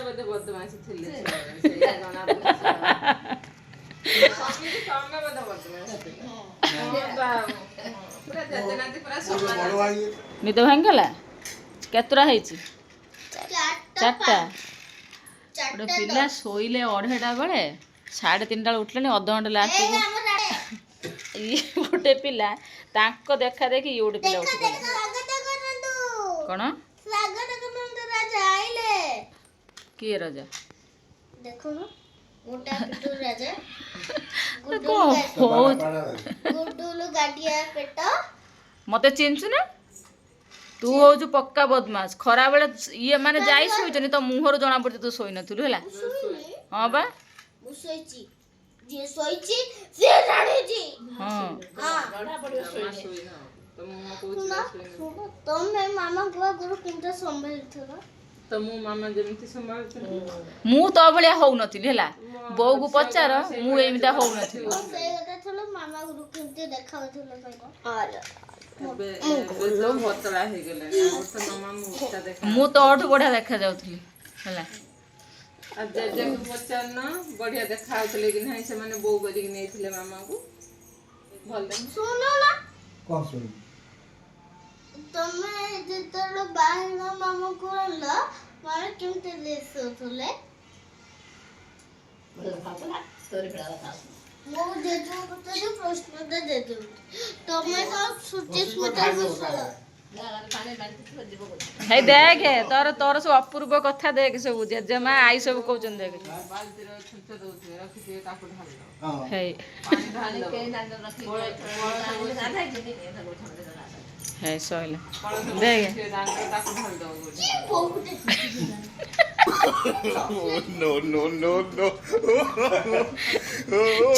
ବୋଧେ ବଦମାସି ଥିଲେ ସେଇଆ ଜଣା ପଡୁଛି। ତମେ ବୋଧେ ବଦମାସି ଥିଲେ। ପୁରା ଜେଜେନାତି ପୁରା ସମାନ। ନିଦ ଭାଙ୍ଗିଗଲା? କେତେଟା ହେଇଛି? 4ଟା। ଗୋଟେ ପିଲା ଶୋଇଲେ 2:30 ବେଳେ 3:30 ବେଳେ ଉଠିଲେଣି ଅଧଘଣ୍ଟେ ଲାଷ୍ଟକୁ। ଇଏ ଗୋଟେ ପିଲା ତାଙ୍କ ଦେଖା ଦେଖି ଇଏ ଗୋଟେ ପିଲା ଉଠି ପଡ଼ିଲା। କ'ଣ? କିଏ ରାଜା? ଦେଖୁନ ମୋଟା ପିଟୁ ରାଜା। ଗୁଡୁଲୁ ଗାଡିଆ ପେଟ। ମତେ ଚିହ୍ନିଛୁ ନା? ତୁ ହଉଛୁ ପକ୍କା ବଦମାସ। ଖରାବେଳେ ଇଏ ମାନେ ଯାଇ ଶୋଇଛନ୍ତି ତ ମୁହଁରୁ ଜଣା ପଡୁଛି ତୁ ଶୋଇନଥିଲୁ ହେଲା। ହଁ ବା ମୁଁ ଶୋଇଛି। ଯିଏ ଶୋଇଛି ସିଏ ଜାଣିଛି। ହଁ ଜଣା ପଡିବ ଶୋଇନ। ତମେ ମାମାଙ୍କୁ ଆଗରୁ କେମିତି ସମ୍ଭାଳିଥିଲ? ତ ମୁଁ ମାମା ଯେମିତି ସମ୍ଭାଳୁଥିଲି ମୁଁ ତ ଭଳିଆ ହଉନଥିଲି ହେଲା। ବୋଉକୁ ପଚାର ମୁଁ ଏମିତିଆ ହଉନଥିଲି। ସେଇ କଥା ଥିଲା ମାମା ଗୁରୁ କେମିତି ଦେଖାଉଥିଲ କହିଲ? ପତଳା ହେଇଗଲାଣି। ମୁଁ ତୋଠୁ ବଢିଆ ଦେଖା ଯାଉଥିଲି ହେଲା। ଆଉ ଜେଜେକୁ ପଚାରୁନ ବଢିଆ ଦେଖା ଯାଉଥିଲେ କି ନାହିଁ। ସେମାନେ ବୋଉ କରିକି ନେଇଥିଲେ ମାମାକୁ। ଭଲ ଶୁଣ ନା ତମେ ଯେତେବେଳେ ବାହାରିଲ ମାମାକୁ ଆଣିଲ ମାନେ କେମିତି ଦିଶୁଥିଲେ? ମୁଁ ଜେଜେଙ୍କୁ ପଚାରି ପ୍ରଶ୍ନଟା ଜେଜେ ତମେ ତ ସୁଚିସ୍ମିତା ଘୋଷାଳ। ହେଇ ଦେଖେ ତୋର ସବୁ ଅପୂର୍ବ କଥା ଦେଖେ ସବୁ ଜେଜେମା ଆଈ ସବୁ କହୁଛନ୍ତି ଦେଖେ। ବାଲ୍ଟିରେ ଛୁଞ୍ଚ ଦଉଥିବେ ରଖିଥିବେ ତାକୁ ଢାଳିଦବ। ହେଇ ହେଇ ସଇଲା ଦେଖେ। ତାକୁ ଢାଳିଦବ।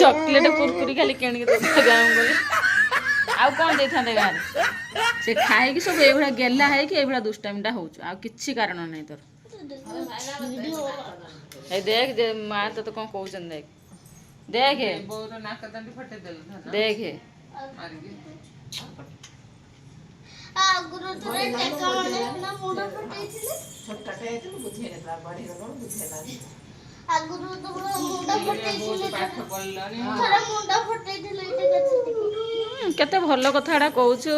ଚକଲେଟ କୁରକୁରି ଖାଲି କିଣିକି ଦଉଥିଲେ ଗାଁକୁ ଗଲେ। ଆଉ କ'ଣ ଦେଇଥାନ୍ତେ ଗାଁରେ? ସେ ଖାଇକି ସବୁ ଏଇଭଳିଆ ଗେଲା ହେଇକି ଏଇଭଳିଆ ଦୁଷ୍ଟାମିଟା ହଉଛୁ। ଆଉ କିଛି କାରଣ ନାହିଁ ତୋର। ଏଇ ଦେଖ ଯେ ମା ତତେ କ'ଣ କହୁଛନ୍ତି ଦେଖ। ଦେଖେ ବୋଉର ନାକ ଦାଣ୍ଡି ଫଟେଇ ଦେଲୁ ଦେଖେ। ମାରିକି। ଆଗରୁ ଥରେ ଟେକା ମାରିକିନା ମୁଣ୍ଡ ଫଟେଇଥିଲେ। ଆଗରୁ ତମର ମୁଣ୍ଡ ଫଟେଇଥିଲେ। ପାଠ ପଢିଲଣି। ଥରେ ମୁଣ୍ଡ ଫଟେଇଥିଲେ ଏଇଟା କେତେ? କେତେ ଭଲ କଥାଟା କହୁଛୁ।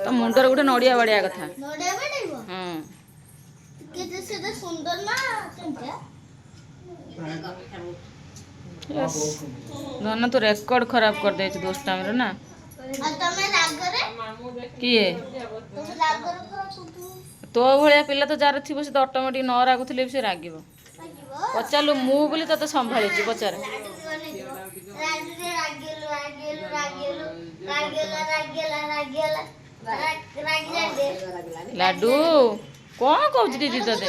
ତ ମୁଣ୍ଡରେ ଗୋଟେ ନଡ଼ିଆ ବାଡ଼ିଆ କଥା। ନଡ଼ିଆ ବାଡେଇବ? ହଁ କେତେ ସେଟା ସୁନ୍ଦର ନା କେମିତିଆ? ଧନ ତୁ ରେକର୍ଡ ଖରାପ କରିଦେଇଛୁ ଦୁଷ୍ଟାମିର ନା। ଆଉ ତମେ ରାଗରେ? କିଏ? ତମେ ରାଗରେ କରୁଥିବ। ତୋ ଭଳିଆ ପିଲା ତ ଯାହାର ଥିବ ସେ ତ ଅଟୋମେଟିକ ନ ରାଗୁଥିଲେ ବି ସେ ରାଗିବ। ପଚାରିଲୁ ମୁଁ ବୋଲି ତତେ ସମ୍ଭାଳିଛି ପଚାର। ଲାଡୁ କ'ଣ କହୁଛି ଦିଦି ତତେ?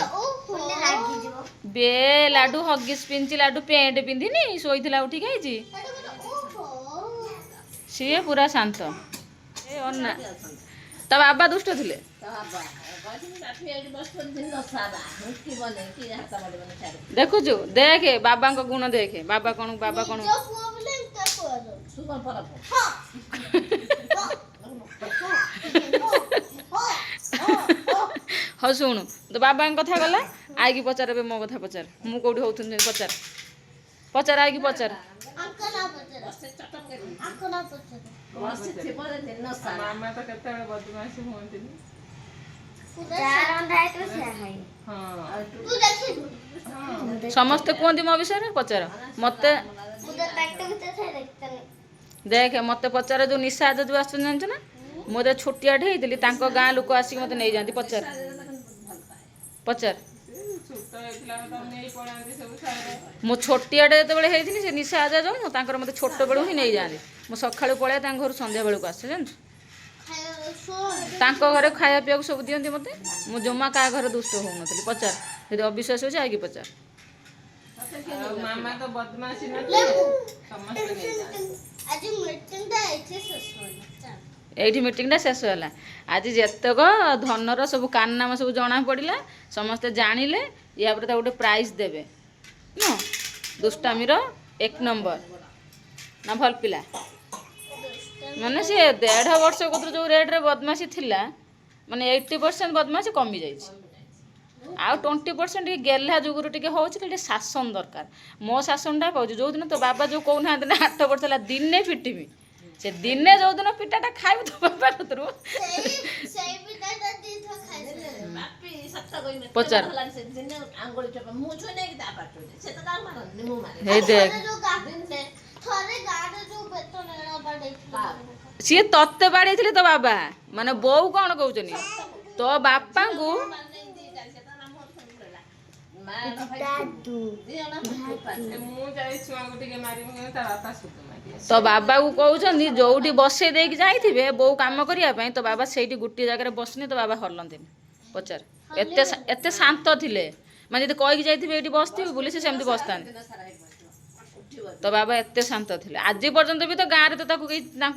ବେ ଲାଡୁ ହଗିସ୍ ପିନ୍ଧିଛି। ଲାଡୁ ପ୍ୟାଣ୍ଟ ପିନ୍ଧିନି ଶୋଇଥିଲା ଉଠିକି ଆଇଛି। ସିଏ ପୁରା ଶାନ୍ତ। ଏ ଅନା ତା ବାବା ଦୁଷ୍ଟ ଥିଲେ। ଦେଖୁଛୁ ଦେଖେ ବାବାଙ୍କ ଗୁଣ ଦେଖେ। ବାବା କ'ଣ ହଉ ଶୁଣୁ ତ ବାବାଙ୍କ କଥା ଗଲା। ଆଇକି ପଚାର ଏବେ ମୋ କଥା ପଚାର। ମୁଁ କୋଉଠି ହଉଥିଲି ପଚାର। ପଚାର ଆଇକି ପଚାର। ମାମା ତ କେତେବେଳେ ବଦମାସି ହୁଅନ୍ତିନି। ସମସ୍ତେ କୁହନ୍ତି ମୋ ବିଷୟରେ ପଚାର ମତେ। ଦେଖେ ମତେ ପଚାର ଯୋଉ ନିଶା ଯୋଉ ଆସୁଛନ୍ତି ଜାଣିଛୁ ନା? ମୁଁ ଯେତେବେଳେ ଛୋଟିଆଟେ ହେଇଥିଲି ତାଙ୍କ ଗାଁ ଲୋକ ଆସିକି ମତେ ନେଇଯାଆନ୍ତି। ପଚାର ପଚାର। ମୁଁ ଛୋଟିଆଟେ ଯେତେବେଳେ ହେଇଥିଲି ସେ ନିଶା ଆଜା ଯୋଉ ତାଙ୍କର ମତେ ଛୋଟ ବେଳୁ ହିଁ ନେଇଯାଆନ୍ତି। ମୁଁ ସକାଳୁ ପଳାଏ ତାଙ୍କ ଘରୁ ସନ୍ଧ୍ୟା ବେଳକୁ ଆସେ ଜାଣିଛୁ। ତାଙ୍କ ଘରେ ଖାଇବା ପିଇବାକୁ ସବୁ ଦିଅନ୍ତି ମୋତେ। ମୁଁ ଜମା କାହା ଘରେ ଦୁଷ୍ଟ ହଉନଥିଲି। ପଚାର ଯଦି ଅବିଶ୍ୱାସ ହେଉଛି ଆଇକି ପଚାର। ମାମା ତ ବଦମାସି ନଥିଲେ ସମସ୍ତେ ଏଇଠି ମିଟିଂଟା ଶେଷ ହେଲା। ଆଜି ଯେତେକ ଧନର ସବୁ କାରନାମା ସବୁ ଜଣା ପଡ଼ିଲା। ସମସ୍ତେ ଜାଣିଲେ। ୟା ପରେ ତାକୁ ଗୋଟେ ପ୍ରାଇଜ୍ ଦେବେ। ନୁହଁ ଦୁଷ୍ଟାମିର 1 ନମ୍ବର ନା ଭଲ ପିଲା। ମାନେ ସିଏ 1.5 ବର୍ଷ କତରୁ ଯେଉଁ ରେଟ୍ରେ ବଦମାସି ଥିଲା ମାନେ 80% ବଦମାସି କମିଯାଇଛି। ଆଉ 20% ଟିକେ ଗେହ୍ଲା ଯୁଗରୁ ଟିକେ ହେଉଛି ଟିକେ ଶାସନ ଦରକାର। ମୋ ଶାସନଟା ପାଉଛି ଯେଉଁଦିନ ତୋ ବାବା ଯେଉଁ କହୁନାହାନ୍ତି ନା 8 ବର୍ଷ ହେଲା ଦିନେ ପିଟିବି, ସେ ଦିନେ ଯେଉଁଦିନ ପିଟାଟା ଖାଇବୁ ତୋ ବାବା କତରୁ ପଚାର ହେଇ ଦେଖ ସିଏ ତତେ ବାଡ଼େଇଥିଲେ ତୋ ବାବା, ମାନେ ବୋଉ କ'ଣ କହୁଛନ୍ତି ତୋ ବାପାଙ୍କୁ ତୋ ବାବାକୁ କହୁଛନ୍ତି ଯୋଉଠି ବସେଇ ଦେଇକି ଯାଇଥିବେ ବୋଉ କାମ କରିବା ପାଇଁ ତୋ ବାବା ସେଇଠି ଗୋଟିଏ ଜାଗାରେ ବସିନି ତୋ ବାବା ହଲନ୍ତିନି। ପଚାର ଏତେ ଶାନ୍ତ ଥିଲେ, ମାନେ ଯଦି କହିକି ଯାଇଥିବେ ଏଇଠି ବସିଥିବି ବୋଲି ସେ ସେମିତି ବସିଥାନ୍ତି। ତୋ ବାବା ଏତେ ଶାନ୍ତ ଥିଲେ, ଆଜି ପର୍ଯ୍ୟନ୍ତ ବି ତ ଗାଁରେ ତ ତାଙ୍କୁ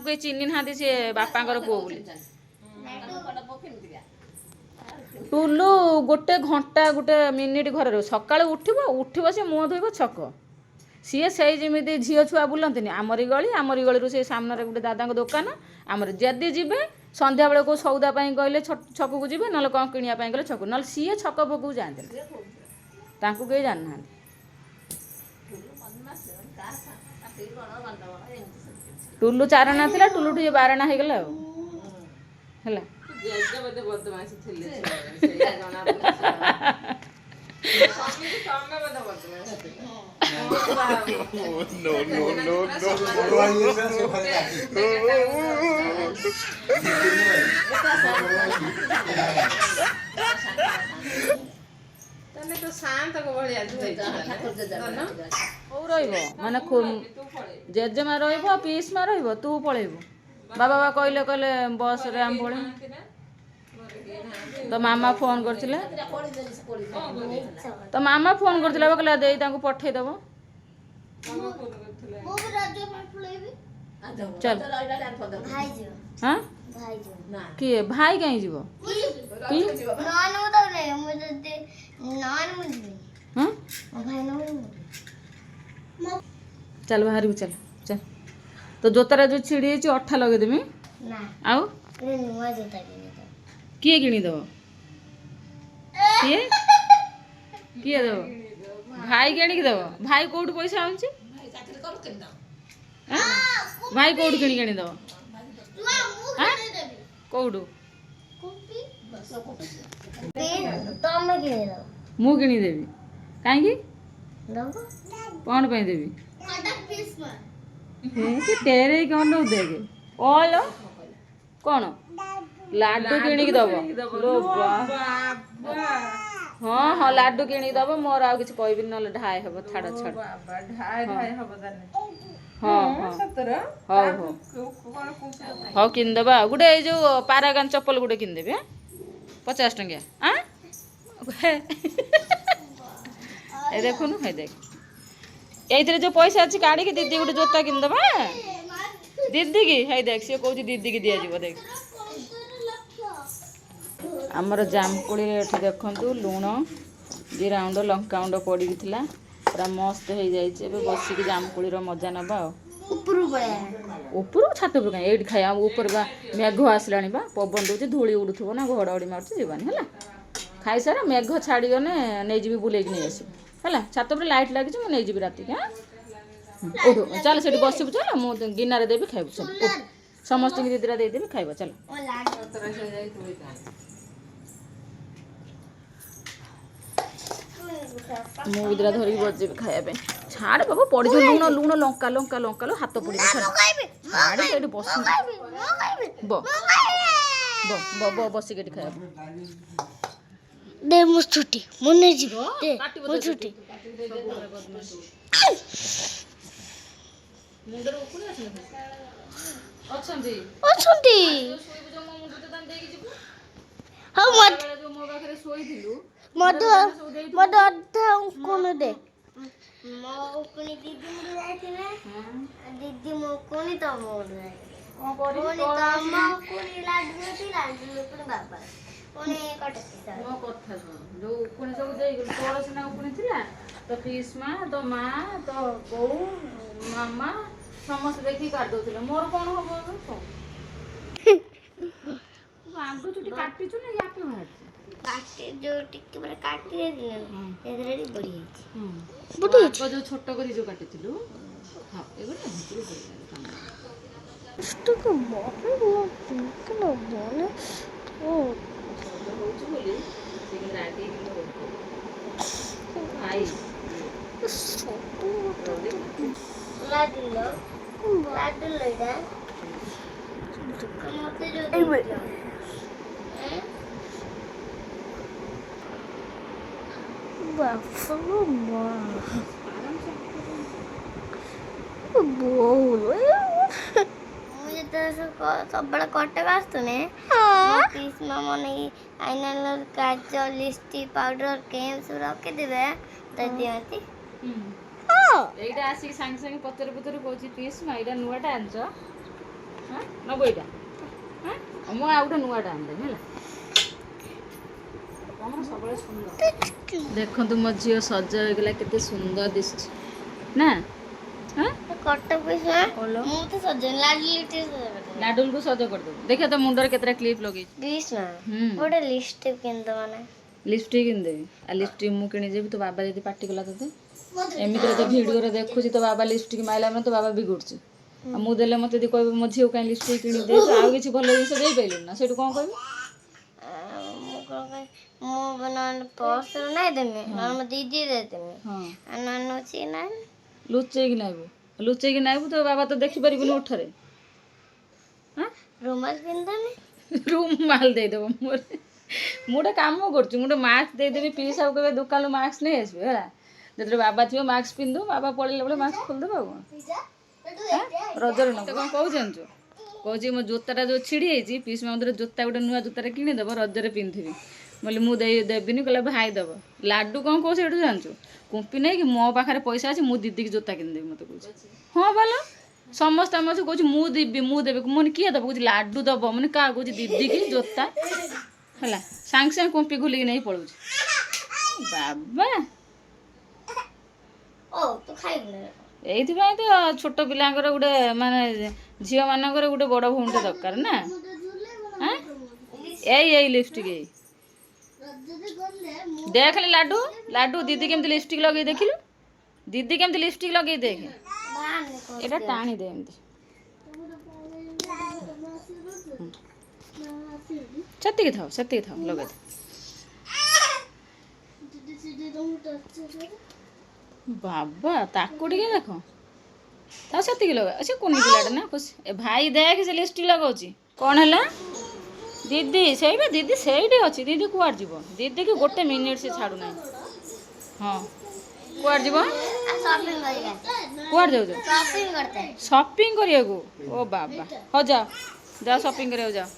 କେହି ଚିହ୍ନି ନାହାନ୍ତି ସେ ବାପାଙ୍କର ପୁଅ ବୋଲି। ଟୁଲୁ ଗୋଟେ ଘଣ୍ଟା ଗୋଟେ ମିନିଟ୍ ଘରେ ରହିବ, ସକାଳୁ ଉଠିବ ସେ ମୁହଁ ଧୋଇବ ଛକ। ସିଏ ସେଇ ଯେମିତି ଝିଅ ଛୁଆ ବୁଲନ୍ତିନି ଆମରି ଗଳିରୁ ସେ ସାମ୍ନାରେ ଗୋଟେ ଦାଦାଙ୍କ ଦୋକାନ, ଆମର ଯଦି ଯିବେ ସନ୍ଧ୍ୟାବେଳେ କେଉଁ ସଉଦା ପାଇଁ କହିଲେ ଛକକୁ ଯିବେ, ନହେଲେ କ'ଣ କିଣିବା ପାଇଁ ଗଲେ ଛକକୁ, ନହେଲେ ସିଏ ଛକ ପକକୁ ଯାଆନ୍ତିନି, ତାଙ୍କୁ କେହି ଜାଣିନାହାନ୍ତି। ଟୁଲୁ ଚାରଣା ଥିଲା, ଟୁଲୁଠୁ ଇଏ ବାରଣା ହେଇଗଲା ଆଉ ହେଲା। ରହିବ ମାନେ ଜେଜେମା ରହିବ, ପିଇସମା ରହିବ, ତୁ ପଳେଇବୁ। ବାବା କହିଲେ ବସରେ ଆମେ ପଳେଇବୁ। ତୋ ମାମା ଫୋନ୍ କରିଥିଲେ, ତୋ ମାମା ଫୋନ୍ କରିଥିଲା ବା କହିଲା ଦେଇ ତାଙ୍କୁ ପଠେଇଦବ। ଚାଲ ହଁ କିଏ ଭାଇ କାହିଁ ଯିବ ଚାଲ ବାହାରିବୁ, ଚାଲ ଚାଲ। ତ ଜୋତାରେ ଯୋଉ ଛିଡ଼ି ହେଇଛି ଅଠା ଲଗେଇଦେବି। ଆଉ କିଏ କିଣିଦବ? କିଏ ଦବ? ଭାଇ କିଣିକି ଦବ? ଭାଇ କୋଉଠୁ ପଇସା ଆଣୁଛି? ଭାଇ କୋଉଠୁ କିଣିକି ଆଣିଦବ? କୋଉଠୁ? ମୁଁ କିଣିଦେବି। କାହିଁକି? କ'ଣ ପାଇଁ ଦେବି? ଟେରେ କ'ଣ ଦେଖେ କ'ଣ ଲାଡୁ କିଣିକି ଦବ? ହଁ ଲାଡୁ କିଣିକି ଦବ, ମୋର ଆଉ କିଛି କହିବିନି, ନହେଲେ ଢାଏ ହବ। ଛାଡ଼ ହଉ କିଣିଦେବା ଆଉ ଗୋଟେ ଏଇ ଯୋଉ ପାରାଗାନ ଚପଲ ଗୋଟେ କିଣିଦେବି 50 ଟଙ୍କିଆ। ଏ ଦେଖୁନୁ ଭାଇ ଦେଖ, ଏଇଥିରେ ଯୋଉ ପଇସା ଅଛି କାଢିକି ଦିଦି ଗୋଟେ ଜୋତା କିଣିଦବା ଦିଦି କି। ହେଇ ଦେଖ ସିଏ କହୁଛି ଦିଦି କି ଦିଆଯିବ। ଦେଖ ଆମର ଜାମୁକୋଳିରେ ଏଠି ଦେଖନ୍ତୁ ଲୁଣ, ଜିରା ଗୁଣ୍ଡ, ଲଙ୍କା ଗୁଣ୍ଡ ପଡ଼ିକି ଥିଲା, ପୁରା ମସ୍ତ ହେଇଯାଇଛି। ଏବେ ବସିକି ଜାମୁକୋଳିର ମଜା ନେବା ଆଉ। ଉପରକୁ ଛାତ ଉପରୁ କାହିଁ, ଏଇଠି ଖାଇବା। ଉପରେ ବା ମେଘ ଆସିଲାଣି, ବା ପବନ ଦେଉଛି, ଧୂଳି ଉଡ଼ୁଥିବ ନା, ଘଡ଼ଘଡ଼ି ମାରୁଛି, ଯିବାନି ହେଲା। ଖାଇସାର, ମେଘ ଛାଡ଼ିଗଲେ ନେଇଯିବି, ବୁଲେଇକି ନେଇ ଆସିବି ହେଲା। ଛାତ ଉପରେ ଲାଇଟ୍ ଲାଗିଛି, ମୁଁ ନେଇଯିବି ରାତିକି। ଉଠୁ ଚାଲ ସେଠି ବସିବୁ, ଚାଲ ମୁଁ ଗିନାରେ ଦେବି ଖାଇବୁ। ଚାଲ ସମସ୍ତଙ୍କୁ ଦିଦିରା ଦେଇଦେବି, ଖାଇବ ଚାଲ। ମୁଁ ଦିଦିରା ଧରିକି ବସିଯିବି ଖାଇବା ପାଇଁ। ଛାଡ଼ ବାବୁ, ପଡ଼ିଯିବ ଲୁଣ ଲଙ୍କା ହାତ ପଡ଼ିବ। ଛାଡ଼ ସେଇଠି ବସି ବସିକି ଏଠି ଖାଇବା। ମୋ ଛୁଟି ମୁଁ ନେଇଯିବ ମୋ ଛୁଟି। ଅଛନ୍ତି ହଁ ମତେ ଅଧା ଉକୁଣି ଦେ। ମୋ ଉକୁଣି ଦିଦି ମୁଣ୍ଡ ଯାଇଥିଲେ, ଦିଦି ମୋ ଉକୁଣି ତମ ମୁଣ୍ଡ ଯାଇଥିଲେ, ତମ ଉକୁଣି ଲାଡୁ ଉକୁଣି ବାବା ପୁଣି ମୋ କଥା ଶୁଣ, ଯୋଉ ଉକୁଣି ସବୁ ଦେଇଗଲୁ, ତୋର ସିନା ଉକୁଣି ଥିଲା, ତୋ ପିଇସମା, ତୋ ମା, ତୋ ବୋଉ, ମାମା ସମସ୍ତେ ଦେଖିକି କାଟି ଦଉଥିଲେ, ମୋର କ'ଣ ହବ? ଆଗ ଚୁଟି କାଟିଛୁ ନା ୟାକେ ବାହାରିଛି? କାଟି ଯୋଉ ଟିକେ ପରେ କାଟି ଦେଇଥିଲେ ଏଥିରେ ବଢି ଯାଇଛି। ଆଗ ଯୋଉ ଛୋଟ କରି ଯୋଉ କାଟିଥିଲୁ ହଁ ଏଗୁଡ଼ା ଭିତରୁ ଟିକେ ମନେ ମନେ ଓ ହଉଛି ବୋଲି ସେ କିନ୍ତୁ ରାଗିକି ଭାଇ ସବୁ ଲାଡୁଲ ଲାଡୁଲ ଏଇଟା ମତେ ଯୋଉ ଦେଇଥିଲ ବାପା ମା ବୋଉ ମୁଁ ଯେତେବେଳେ ସବୁବେଳେ କଟକ ଆସୁନି ପିସ୍ ମାମା ନେଇ ଆଇନାଲର କାଚ ଲିପଷ୍ଟିକ୍ ପାଉଡର କ୍ରିମ୍ ସବୁ ରଖିଦେବେ ତ ଦିଅନ୍ତି। ଏଇଟା ଆସିକି ସାଙ୍ଗେ ସାଙ୍ଗେ ପଚର କହୁଛି ପିସ୍ ମା ଏଇଟା ନୂଆଟା ଆଣିଛ ନବ ଏଇଟା ମୁଁ ଆଉ ଗୋଟେ ନୂଆଟା ଆଣିଦେବି ହେଲା। ତମର ସବୁବେଳେ ସୁନ୍ଦର ଦେଖନ୍ତୁ ମୋ ଝିଅ ସଜ ହେଇଗଲା କେତେ ସୁନ୍ଦର ଦିଶୁଛି ନା କଟକ ପିସ୍ ମୁଁ ତ ସଜେନି ଲାଡୁଲକୁ ସଜ କରିଦେବୁ ଦେଖିଆ ତ ମୁଣ୍ଡରେ କେତେଟା କ୍ଲିପ୍ ଲଗେଇଛି ପ୍ଲିଜ୍ ନା ଗୋଟେ ଲିପଷ୍ଟିକ୍ କିଣିଦବ ନା ଲିପଷ୍ଟିକ୍ କିଣିଦେବି ଆଉ ଲିପଷ୍ଟିକ୍ ମୁଁ କିଣିଦେବି ତୋ ବାବା ଯଦି ପାଟି କଲା ତୋତେ ଏମିତିରେ ତ ଭିଡ଼ିଓରେ ଦେଖୁଛି ତୋ ବାବା ଲିପଷ୍ଟିକ୍ ମାଇଲା ମାନେ ତୋ ବାବା ବିଗୁଡ଼ୁଛି ଆଉ ମୁଁ ଦେଲେ ମୋତେ ଯଦି କହିବ ମୋ ଝିଅକୁ କାହିଁ ଲିପଷ୍ଟିକ୍ କିଣିଦେ ଆଉ କିଛି ଭଲ ଜିନିଷ ଦେଇପାରିଲୁନି ନା ସେଇଠୁ କ'ଣ କହିବି ମୁଁ ନହେଲେ ପର୍ସରେ ନାଇଁ ଦେମି ନହେଲେ ମୋ ଦିଦି ଦେଇଦେମି ନହେଲେ ଅଛି ନାଇଁ ଲୁଚେଇକି ନାଇବୁ ତୋ ବାବା ତ ଦେଖିପାରିବୁନି ଉଠରେ ରୁମାଲ ପିନ୍ଧଦେମି ରୁମାଲ ଦେଇଦେବ ମୁଁ ଗୋଟେ କାମ କରୁଛି ମୁଁ ଗୋଟେ ମାସ୍କ ଦେଇଦେବି ପିସ୍ ଆଉ କେବେ ଦୋକାନରୁ ମାସ୍କ ନେଇ ଆସିବେ ହେଲା ଯେତେବେଳେ ବାବା ଥିବ ମାସ୍କ ପିନ୍ଧିଦେବୁ ବାବା ପଳେଇଲା ବେଳେ ମାସ୍କ ଖୋଲିଦେବୁ ଆଉ କ'ଣ ରଜରେ ନ କ'ଣ କହୁଛି ଜାଣିଛୁ କହୁଛି ମୋ ଜୋତାଟା ଯେଉଁ ଛିଡ଼ି ହେଇଛି ପିସ୍ ମାମୁଁର ଜୋତା ଗୋଟେ ନୂଆ ଜୋତାଟା କିଣିଦେବ ରଜରେ ପିନ୍ଧିବି ବୋଲି ମୁଁ ଦେବିନି କହିଲା ଭାଇ ଦେବ ଲାଡୁ କ'ଣ କହୁଛି ଏଠୁ ଜାଣିଛୁ କୁମ୍ପି ନେଇକି ମୋ ପାଖରେ ପଇସା ଅଛି ମୁଁ ଦିଦିକି ଜୋତା କିଣିଦେବି ମୋତେ କହୁଛି ହଁ ଭଲ ସମସ୍ତେ ଆମ କହୁଛି ମୁଁ ଦେବି ମୁଁ କିଏ ଦେବ କହୁଛି ଲାଡୁ ଦେବ ମାନେ କାହା କହୁଛି ଦିଦିକି ଜୋତା ହେଲା ସାଙ୍ଗେ ସାଙ୍ଗେ କୁମ୍ପି ଖୋଲିକି ନେଇ ପଳଉଛି ବାବା ଏଇଥିପାଇଁ ତ ଛୋଟ ପିଲାଙ୍କର ଗୋଟେ ମାନେ ଝିଅମାନଙ୍କର ଗୋଟେ ବଡ଼ ଭଉଣୀଟେ ଦରକାର ନା ଏଇ ଲିପଷ୍ଟିକ୍ ଏଇ ଦେଖ ଲାଡୁ ଦିଦି କେମିତି ଲିପଷ୍ଟିକ୍ ଲଗେଇ ଦେଖିଲୁ ଦିଦି କେମିତି ଲିପଷ୍ଟିକ୍ ଲଗେଇ ଦେଖେ ଏଇଟା ଟାଣି ଦେ ଏମିତି ସେତିକି ଥାଉ ଲଗେଇ ଦେ ବାବା ତାକୁ ଟିକେ ଦେଖ ତା ସେତିକି ଲଗା ସେ କୁନି ପିଲାଟା ନା ଖୁସି ଏ ଭାଇ ଦେଖ ସେ ଲିପଷ୍ଟିକ୍ ଲଗାଉଛି କ'ଣ ହେଲା ଦିଦି ଦିଦି ସେଇଠି ଅଛି ଦିଦି କୁଆଡ଼େ ଯିବ ଦିଦିକି ଗୋଟେ ମିନିଟ୍ ସେ ଛାଡ଼ୁନାହିଁ ହଁ କୁଆଡ଼େ ଯିବ କୁଆଡ଼େ ଯାଉଛ ସପିଂ କରିବାକୁ ଓ ବାବା ହଉ ଯାଅ ସପିଂ କରିବାକୁ ଯାଅ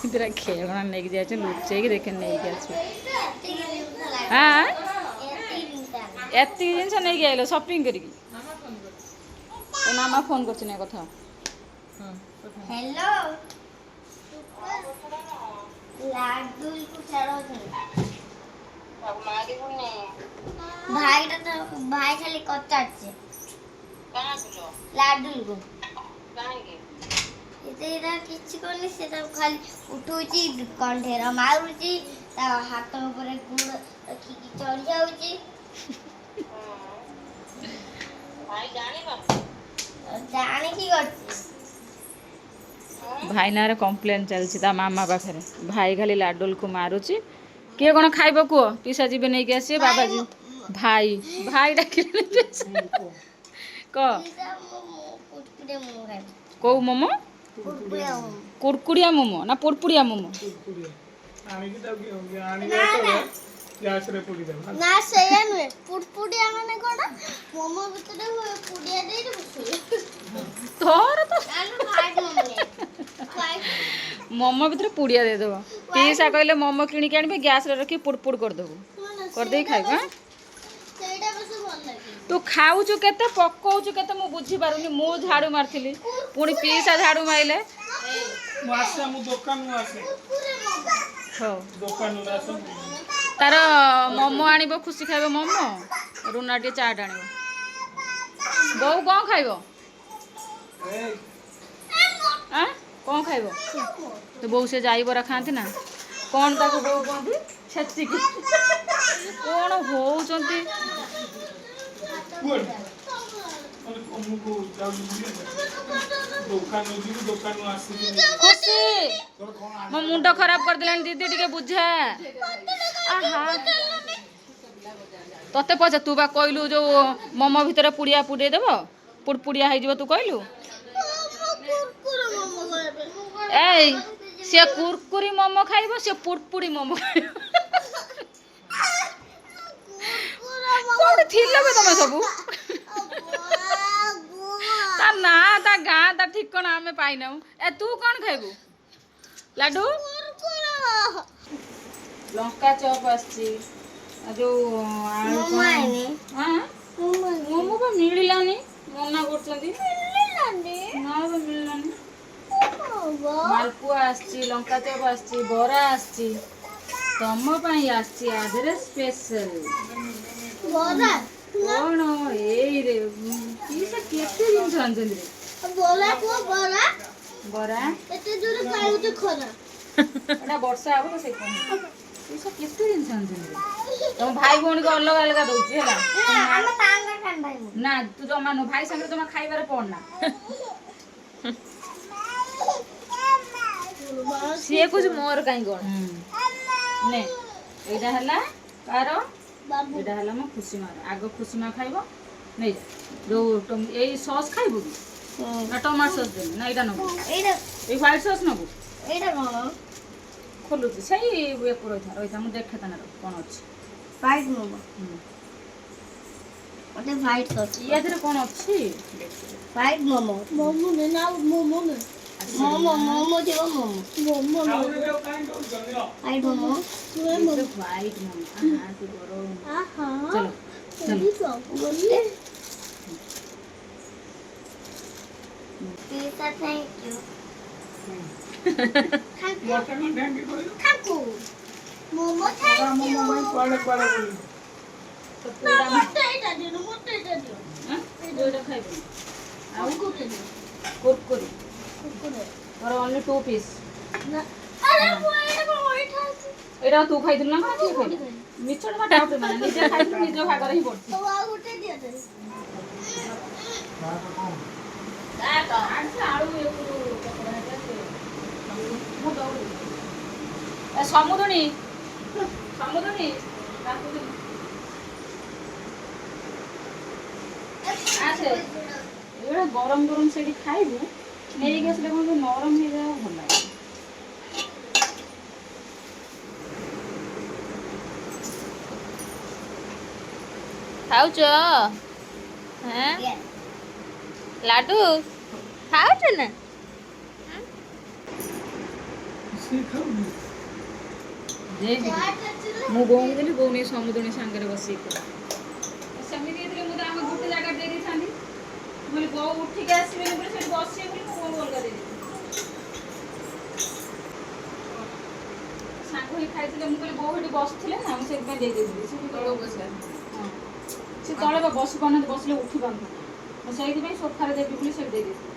ପୁରା ଖେଳଣା ନେଇକି ଯାଇଛ ଲୁଚେଇକି ଦେଖେ ନେଇକି ଆସିବ ଏତିକି ଜିନିଷ ନେଇକି ଆଇଲ ସପିଂ କରିକି ମାମା ଫୋନ୍ କରୁଛି ନା କଥା हेलो भाई खाली कचाड़ছে लाडू को ଏଇଟା କିଛି କରୁନି ସେଟା ଖାଲି ଉଠଉଛି କଣ୍ଢେର ମାରୁଛି ତା ହାତ ଉପରେ ଗୁଡ଼ ରଖିକି ଚଢ଼ି ଯାଉଛି ଜାଣିକି କରୁଛି ଭାଇ ନାଁରେ କମ୍ପ୍ଲେନ୍ ଚାଲିଛି ତା ମାମା ପାଖରେ ଭାଇ ଖାଲି ଲାଡୁଲକୁ ମାରୁଛି କିଏ କ'ଣ ଖାଇବ କୁହ ପିସା ଯିବେ ନେଇକି ଆସିବେ ବାବା ଯିବେ ଭାଇ ଡାକିଲେ କହ କେଉଁ ମୋମୋ କୁଡ଼କୁଡ଼ିଆ ମୋମୋ ନା ପୋଡ଼ପୁଡ଼ିଆ ମୋମୋ ନା ସେଇଆ ନୁହେଁ ପୁଡପୁଡିଆ ମାନେ କ'ଣ ମୋମୋ ଭିତରେ ପୁଡିଆ ଦେଇଦେବୁ ତୋର ତ ମୋମୋ ଭିତରେ ପୁଡ଼ିଆ ଦେଇଦେବ ପିସା କହିଲେ ମୋମୋ କିଣିକି ଆଣିବେ ଗ୍ୟାସ୍ରେ ରଖିକି ପୁଡ଼ପୁଡ଼ କରିଦେବୁ କରିଦେଇକି ଖାଇବୁ ତୁ ଖାଉଛୁ କେତେ ପକଉଛୁ କେତେ ମୁଁ ବୁଝିପାରୁନି ମୁଁ ଝାଡ଼ୁ ମାରିଥିଲି ପୁଣି ପିସା ଝାଡ଼ୁ ମାରିଲେ ହଉ ତାର ମୋମୋ ଆଣିବ ଖୁସି ଖାଇବ ମୋମୋ ରୁନା ଟିକେ ଚାଟ୍ ଆଣିବ ବୋଉ କ'ଣ ଖାଇବ କ'ଣ ଖାଇବ? ତ ବୋଉ ସେ ଯାଇ ବରା ଖାଆନ୍ତି ନା କ'ଣ ତାକୁ ବୋଉ କହନ୍ତି ଛେଚିକି କ'ଣ ହଉଛନ୍ତି ଖୁସି ମୋ ମୁଣ୍ଡ ଖରାପ କରିଦେଲାଣି ଦିଦି ଟିକେ ବୁଝା। ଆହା ତତେ ପଚା ତୁ ବା କହିଲୁ ଯୋଉ ମୋମୋ ଭିତରେ ପୁଡ଼ିଆ ପୁଡ଼େଇ ଦେବ ପୁଡ଼ିଆ ହେଇଯିବ ତୁ କହିଲୁ। ଏଇ ସିଏ କୁରକୁରି ମୋମୋ ଖାଇବ ସିଏ ପୁଡ଼ପୁଡ଼ି ମୋମୋ ଖାଇବ। କୋଉଠି ଥିଲ ବେ ତମେ ସବୁ? ତା ନା ତା ଗାଁ ତା ଠିକଣା ଆମେ ପାଇନାଉ। ଏ ତୁ କ'ଣ ଖାଇବୁ? ଲାଡୁ ଲଙ୍କା ଚପ୍ ଆସିଛି ଯୋଉ ମୋମୋ ବା ମିଳିଲାନି ମନା କରୁଛନ୍ତି। ନା ବା ମିଳିଲାନି। ମାଲପୁଆ ଆସିଛି ଲଙ୍କା ଚପ୍ ଆସିଛି ବରା ଆସିଛି ତମ ପାଇଁ ଆସିଛି ଆଧରେ ସ୍ପେଶାଲ। କ'ଣ ଏଇରେ ସେ କେତେ ଜିନିଷ ଆଣିଛନ୍ତି ରେ ବରା ଏଟା ବର୍ଷା ହବ ତ ସେ କ'ଣ କେତେ ଜିନିଷ ଆଣିଛନ୍ତି ତମ ଭାଇ ଭଉଣୀକୁ ଅଲଗା ଅଲଗା ଦଉଛି ହେଲା ନା ତୁ ଜମା ନୁ ଭାଇ ସାଙ୍ଗରେ ଜମା ଖାଇବାରେ ପଡ ନା। ସିଏ କହୁଛି ମୋର କାହିଁ କ'ଣ ନେ ଏଇଟା ହେଲା କାର ଏଇଟା ହେଲା ମୋ ଖୁସି ମାର ଆଗ ଖୁସି ମା ଖାଇବ ନେଇ ଯୋଉ ଏଇ ସସ୍ ଖାଇବୁ କି ନା ଟମାଟୋ ସସ୍ ଦେବି ନା ଏଇଟା ନେବୁ ଏଇ ହ୍ୱାଇଟ୍ ସସ୍ ନେବୁ ଖୋଲୁଛି ସେଇ ଇଏକୁ ରହିଥା ମୁଁ ଦେଖେ ତାଙ୍କର କ'ଣ ଅଛି ଇଏଥିରେ କ'ଣ ଅଛି କୁରକୁରି ତୋର ଓନ୍ଲି 2 ପିସ୍ ଏଇଟା ତୁ ଖାଇଥିଲୁ ନା କ'ଣ କିଏ ଖାଇଲୁ ମିଛଟା ବା ଡାଉଟ୍ ମାନେ ନିଜେ ଖାଇଥିଲୁ ନିଜ ଭାଗରେ ହିଁ ପଡୁଛି। ସମୁଦୁଣୀ ଏଗୁଡ଼ା ଗରମ ଗରମ ସେଠି ଖାଇବୁ ନେଇକି ଆସିଲେ କ'ଣ ନରମ ହେଇଯାଏ ଭଲ ଲାଗେ। ଖାଉଛ ଲାଡୁ ଖାଉଛ ନା ମୁଁ ବୋଉଙ୍କୁ ଦେଲି ବୋଉ ନେଇ ସମୁଦୁଣୀ ସାଙ୍ଗରେ ବସିକି ସେମିତି ହେଇଥିଲେ ମୁଁ ତ ଆମେ ଗୋଟେ ଜାଗାରେ ଦେଇ ଦେଇଥାନ୍ତି ମୁଁ ବୋଉ ଉଠିକି ଆସିବେନି ବୋଲି ସେଠି ବସିବେ ବୋଲି ମୁଁ ବୋଉ ଅଲଗା ଦେଇଦେଲି ସାଙ୍ଗ ହେଇ ଖାଇଥିଲେ ମୁଁ କହିଲି ବୋଉ ଏଠି ବସିଥିଲେ ନା ମୁଁ ସେଥିପାଇଁ ଦେଇଦେଇଥିଲି ସେ ତଳେ ବସିଲା ସେ ତଳେ ବା ବସି ପାରୁନାହାନ୍ତି ବସିଲେ ଉଠି ପାରୁନାହାନ୍ତି ମୁଁ ସେଇଥିପାଇଁ ସୋଫାରେ ଦେବି ବୋଲି ସେଠି ଦେଇଦେଇଥିଲି।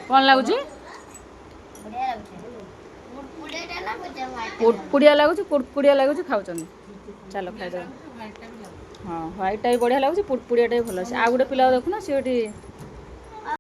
କ'ଣ ଲାଗୁଛି ପୁଡ଼ପୁଡ଼ିଆ ଲାଗୁଛି ଖାଉଛନ୍ତି ଚାଲ ଖାଇଦେବା। ହଁ ହ୍ୱାଇଟ୍ଟା ବି ବଢ଼ିଆ ଲାଗୁଛି ପୁଡ଼ପୁଡ଼ିଆଟା ବି ଭଲ ଅଛି ଆଉ ଗୋଟେ ପିଲା ଦେଖୁନା ସେ ଏଠି